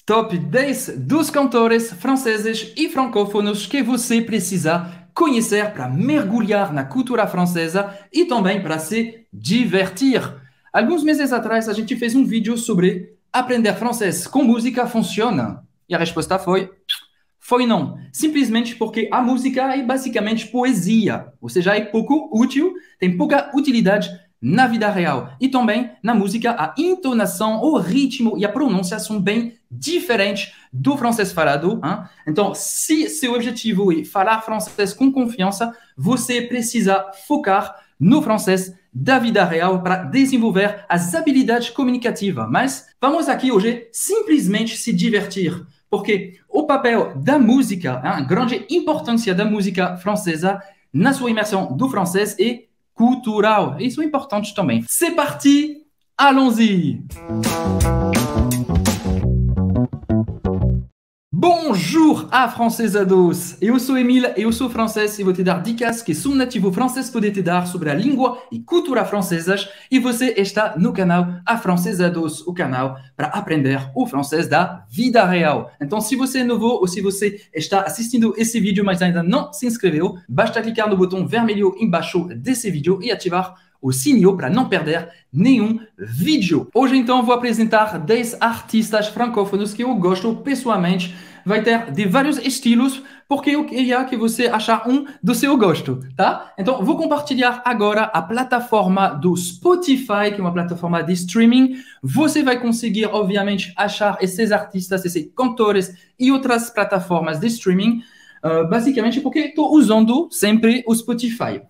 Top 10 dos cantores franceses e francófonos que você precisa conhecer para mergulhar na cultura francesa e também para se divertir. Alguns meses atrás, a gente fez um vídeo sobre aprender francês com música funciona. E a resposta foi não. Simplesmente porque a música é basicamente poesia, ou seja, é pouco útil, tem pouca utilidade na vida real. E também na música, a entonação, o ritmo e a pronúncia são bem diferentes do francês falado. Hein? Então, se seu objetivo é falar francês com confiança, você precisa focar no francês da vida real para desenvolver as habilidades comunicativas. Mas vamos aqui hoje simplesmente se divertir, porque o papel da música, a grande importância da música francesa na sua imersão do francês é cultural. Isso é importante também. C'est parti, allons-y! Bonjour a francesados! Eu sou Emile, eu sou francês e vou te dar dicas que um nativo francês pode te dar sobre a língua e cultura francesas e você está no canal Afrancesados, o canal para aprender o francês da vida real. Então, se você é novo ou se você está assistindo esse vídeo mas ainda não se inscreveu, basta clicar no botão vermelho embaixo desse vídeo e ativar o sininho para não perder nenhum vídeo. Hoje, então, vou apresentar 10 artistas francófonos que eu gosto pessoalmente. Vai ter de vários estilos, porque eu queria que você achar um do seu gosto, tá? Então, vou compartilhar agora a plataforma do Spotify, que é uma plataforma de streaming. Você vai conseguir, obviamente, achar esses artistas, esses cantores e outras plataformas de streaming, basicamente porque estou usando sempre o Spotify.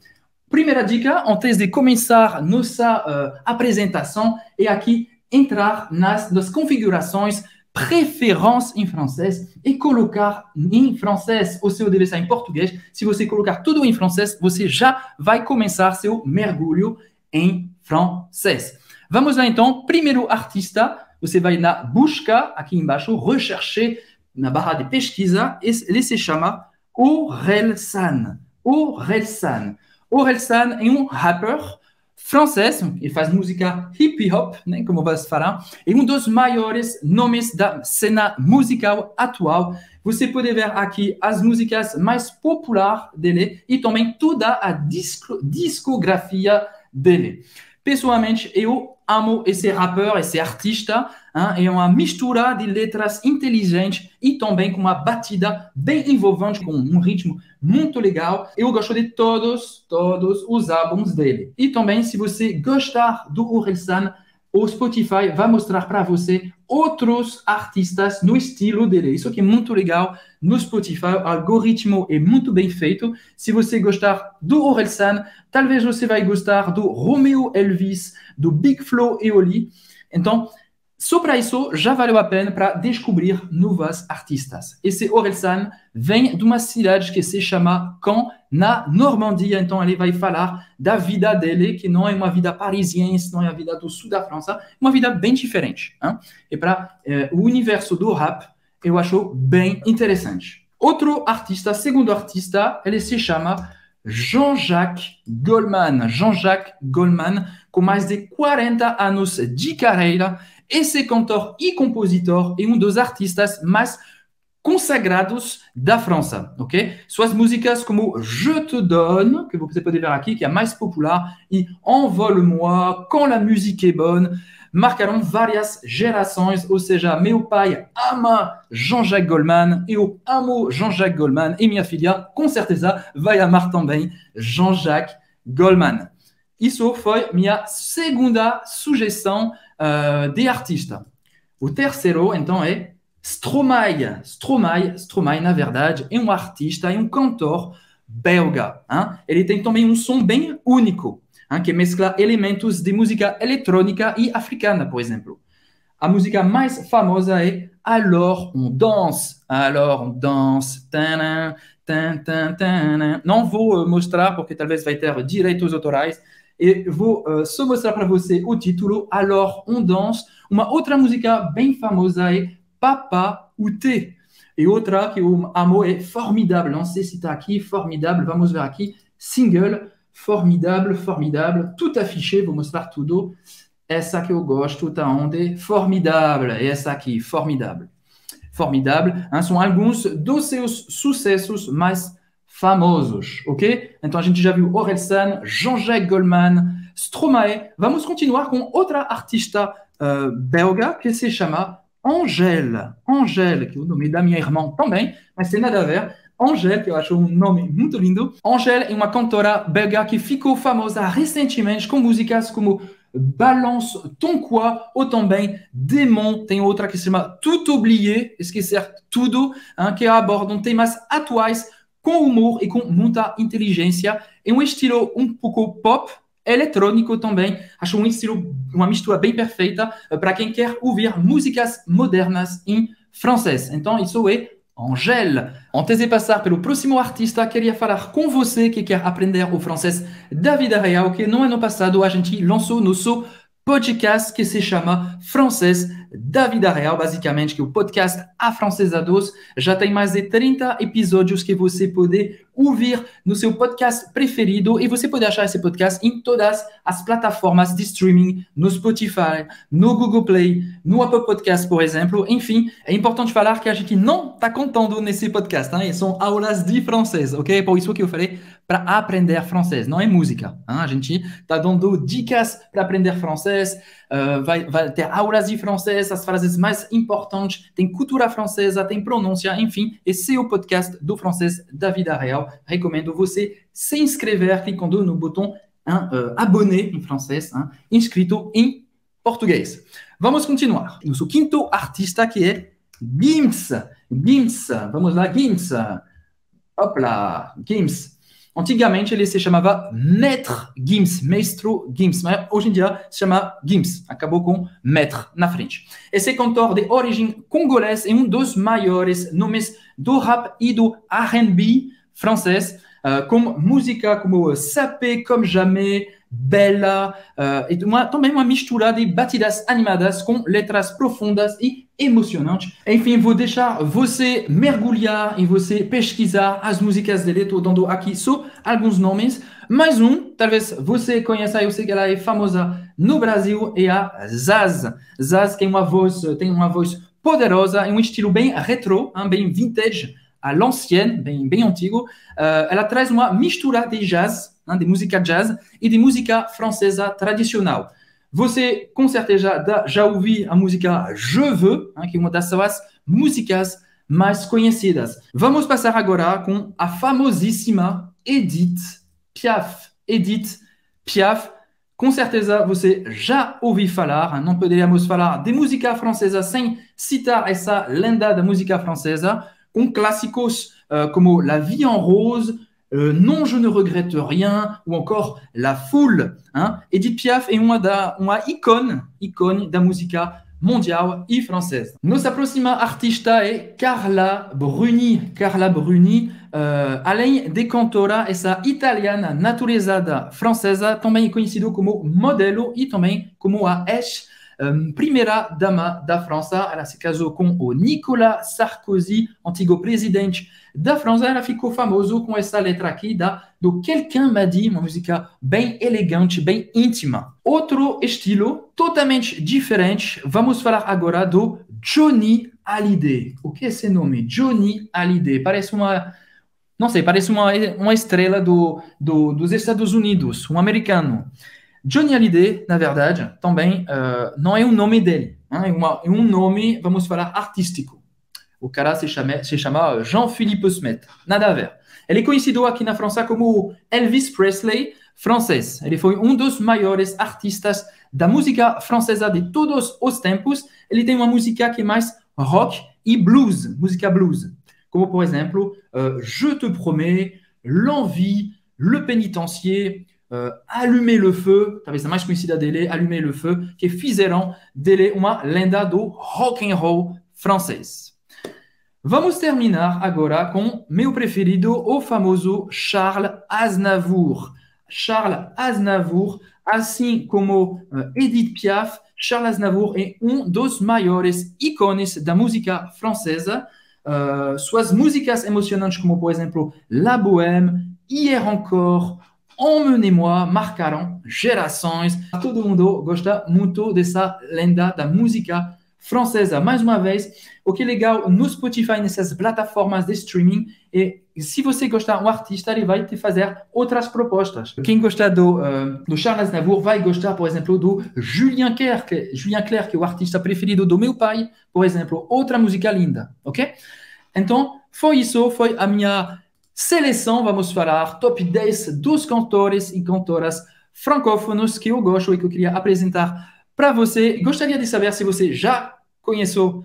Primeira dica, antes de começar nossa apresentação, é aqui entrar nas configurações, preferências em francês e colocar em francês o seu deve ser em português. Se você colocar tudo em francês, você já vai começar seu mergulho em francês. Vamos lá então, primeiro artista, você vai na busca, aqui embaixo, rechercher, na barra de pesquisa, ele se chama Orelsan. Orelsan. Orelsan é um rapper francês, ele faz música hip hop, né, como você falar, é um dos maiores nomes da cena musical atual. Você pode ver aqui as músicas mais populares dele e também toda a discografia dele. Pessoalmente, eu amo esse rapper, esse artista, hein? É uma mistura de letras inteligentes e também com uma batida bem envolvente, com um ritmo muito legal. Eu gosto de todos os álbuns dele. E também, se você gostar do Orelsan, o Spotify vai mostrar para você outros artistas no estilo dele. Isso aqui é muito legal no Spotify. O algoritmo é muito bem feito. Se você gostar do Orelsan, talvez você vai gostar do Romeo Elvis, do Big Flo e Oli. Então, só para isso, já valeu a pena para descobrir novos artistas. Esse Orelsan vem de uma cidade que se chama Caen, na Normandia. Então, ele vai falar da vida dele, que não é uma vida parisiense, não é a vida do sul da França, é uma vida bem diferente. Hein? E para o universo do rap, eu acho bem interessante. Outro artista, segundo artista, ele se chama Jean-Jacques Goldman. Jean-Jacques Goldman, com mais de 40 anos de carreira. Esse cantor e compositor é um dos artistas mais consagrados da França, ok? Suas músicas como Je te donne, que você pode ver aqui, que é a mais popular, e Envole-moi, Quand la musique est bonne, marcaram várias gerações, ou seja, meu pai ama Jean-Jacques Goldman, eu amo Jean-Jacques Goldman, e minha filha, com certeza, vai amar também Jean-Jacques Goldman. Isso foi minha segunda sugestão de artista. O terceiro, então, é Stromae. Stromae, na verdade, é um artista, é um cantor belga. Hein? Ele tem também um som bem único, hein, que mescla elementos de música eletrônica e africana, por exemplo. A música mais famosa é Alors on danse. Alors on danse. Tanan, tan, tan, tan. Não vou mostrar, porque talvez vai ter direitos autorais. E vou só mostrar para você o título, Alors on danse. Uma outra música bem famosa é Papa Outé. E outra que eu amo é Formidable. Não sei se está aqui, Formidable. Vamos ver aqui, single, Formidable, tout affiché, vou mostrar tudo. Essa que eu gosto, tá onde? Formidable. E essa aqui, Formidable. formidável. São alguns dos seus sucessos mais famosos, ok? Então a gente já viu Orelsan, Jean-Jacques Goldman, Stromae. Vamos continuar com outra artista belga que se chama Angèle. Angèle, que é o nome da minha irmã também, mas tem nada a ver. Angèle, que eu acho um nome muito lindo. Angèle é uma cantora belga que ficou famosa recentemente com músicas como Balance ton quoi ou também Démon. Tem outra que se chama Tout oublier, esquecer tudo, que abordam temas atuais com humor e com muita inteligência. É um estilo um pouco pop, eletrônico também. Acho um estilo, uma mistura bem perfeita para quem quer ouvir músicas modernas em francês. Então, isso é Angèle. Antes de passar pelo próximo artista, queria falar com você que quer aprender o francês da vida real, que no ano passado a gente lançou nosso podcast que se chama Francês da Vida Real, basicamente, que é o podcast Afrancesados. Já tem mais de 30 episódios que você pode ouvir no seu podcast preferido e você pode achar esse podcast em todas as plataformas de streaming, no Spotify, no Google Play, no Apple Podcast, por exemplo. Enfim, é importante falar que a gente não está contando nesse podcast, são aulas de francês, ok? Por isso que eu falei para aprender francês, não é música. A gente está dando dicas para aprender francês, vai ter aulas de francês, as frases mais importantes, tem cultura francesa, tem pronúncia, enfim, esse é o podcast do francês da vida real. Recomendo você se inscrever clicando no botão abonner em francês, inscrito em português. Vamos continuar. Nosso quinto artista que é Gims. Gims, vamos lá, Gims. Hop lá, Gims. Antigamente ele se chamava Maître Gims, Maestro Gims, mas hoje em dia se chama Gims, acabou com Maître na frente. Esse cantor de origem congolesa é um dos maiores nomes do rap e do R&B francês, com música como Sapé Comme Jamais, Bella, e também uma mistura de batidas animadas com letras profundas e emocionantes. Enfim, vou deixar você mergulhar e você pesquisar as músicas dele. Estou dando aqui só alguns nomes. Mais um, talvez você conheça, eu sei que ela é famosa no Brasil, é a Zaz. Zaz tem uma voz poderosa, é um estilo bem retro, bem vintage, à l'ancienne, bem antigo. Ela traz uma mistura de jazz, de música jazz e de música francesa tradicional. Você, com certeza, já ouviu a música Je Veux, que é uma das suas músicas mais conhecidas. Vamos passar agora com a famosíssima Edith Piaf. Edith Piaf, com certeza você já ouviu falar, não poderíamos falar de música francesa sem citar essa lenda da música francesa, com clássicos como La Vie en Rose, Non, je ne regrette rien, ou encore La Foule. Edith Piaf é uma ícone da música mundial e francesa. Nossa próxima artista é Carla Bruni. Carla Bruni, além de cantora, essa italiana naturalizada francesa, também é conhecida como modelo e também como a primeira dama da França. Ela se casou com o Nicolas Sarkozy, antigo presidente da França. Ela ficou famosa com essa letra aqui do Quelqu'un m'a dit, uma música bem elegante, bem íntima. Outro estilo totalmente diferente. Vamos falar agora do Johnny Hallyday. O que é esse nome? Johnny Hallyday. Parece uma estrela dos Estados Unidos, um americano. Johnny Hallyday, na verdade, também não é um nome dele. É um nome, vamos falar, artístico. O cara se chama Jean-Philippe Smet. Nada a ver. Ele é conhecido aqui na França como Elvis Presley francês. Ele foi um dos maiores artistas da música francesa de todos os tempos. Ele tem uma música que é mais rock e blues, música blues. Como, por exemplo, Je te promets, L'envie, Le pénitencier, Allumer le feu, talvez a mais conhecida dele, Allumer le feu, que fizeram dele uma lenda do rock and roll francês. Vamos terminar agora com meu preferido, o famoso Charles Aznavour. Charles Aznavour, assim como Edith Piaf, Charles Aznavour é um dos maiores ícones da música francesa. Suas músicas emocionantes, como por exemplo La Bohème, Hier encore, Emmenez-moi, marcaram gerações. Todo mundo gosta muito dessa lenda da música francesa. Mais uma vez, o que é legal no Spotify, nessas plataformas de streaming, é se você gostar de um artista, ele vai te fazer outras propostas. Quem gosta do Charles Aznavour vai gostar, por exemplo, do Julien Clerc, que é o artista preferido do meu pai, por exemplo. Outra música linda, ok? Então, foi isso, foi a minha seleção, vamos falar, top 10 dos cantores e cantoras francófonos que eu gosto e que eu queria apresentar para você. Gostaria de saber se você já conheceu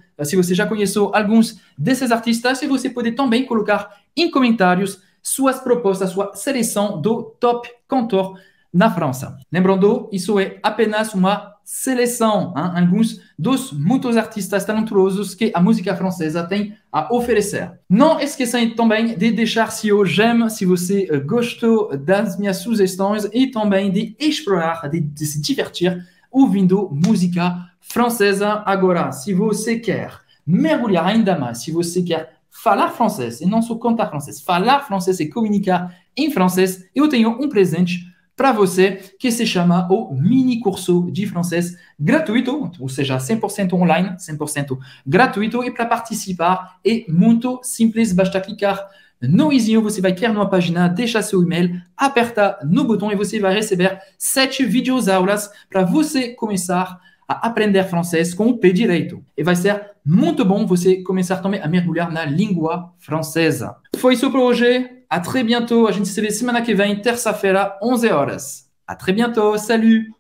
alguns desses artistas, e você pode também colocar em comentários suas propostas, sua seleção do top cantor na França. Lembrando, isso é apenas uma seleção, hein? Alguns dos muitos artistas talentosos que a música francesa tem a oferecer. Não esqueçam também de deixar seu j'aime se você gostou das minhas sugestões, e também de explorar, de se divertir ouvindo música francesa. Agora, se você quer mergulhar ainda mais, se você quer falar francês e não só cantar francês, falar francês e comunicar em francês, eu tenho um presente para você que se chama o mini curso de francês gratuito, ou seja, 100% online, 100% gratuito, e para participar é muito simples, basta clicar no izinho, você vai criar numa página, deixar seu e-mail, apertar no botão e você vai receber 7 videoaulas para você começar a aprender francês com o pé direito. E vai ser muito bom você começar também a mergulhar na língua francesa. Foi isso por hoje. À très bientôt. A gente se vê semana que vem, terça-feira, 11 horas. À très bientôt. Salut!